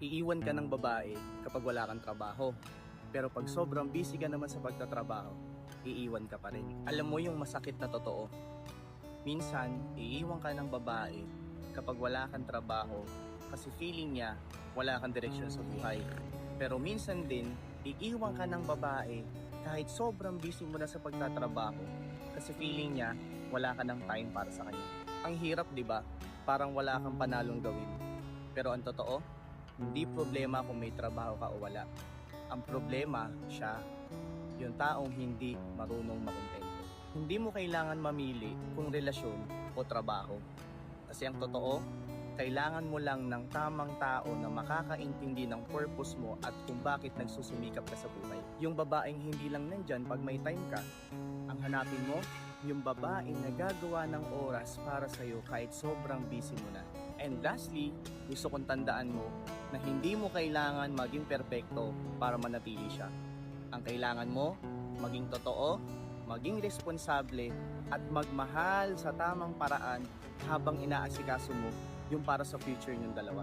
Iiwan ka ng babae kapag wala kang trabaho. Pero pag sobrang busy ka naman sa pagtatrabaho, iiwan ka pa rin. Alam mo yung masakit na totoo. Minsan, iiwan ka ng babae kapag wala kang trabaho kasi feeling niya wala kang direksyon sa buhay. Pero minsan din, iiwan ka ng babae kahit sobrang busy mo na sa pagtatrabaho kasi feeling niya wala ka ng time para sa kanya. Ang hirap, di ba? Parang wala kang panalong gawin. Pero ang totoo, hindi problema kung may trabaho ka o wala. Ang problema, siya, yung taong hindi marunong makontento. Hindi mo kailangan mamili kung relasyon o trabaho. Kasi ang totoo, kailangan mo lang ng tamang tao na makakaintindi ng purpose mo at kung bakit nagsusumikap ka sa buhay. Yung babaeng hindi lang nandyan pag may time ka, ang hanapin mo, yung babaeng nagagawa ng oras para sa'yo kahit sobrang busy mo na. And lastly, gusto kong tandaan mo na hindi mo kailangan maging perpekto para manatili siya. Ang kailangan mo, maging totoo, maging responsable, at magmahal sa tamang paraan habang inaasikaso mo yung para sa future niyong dalawa.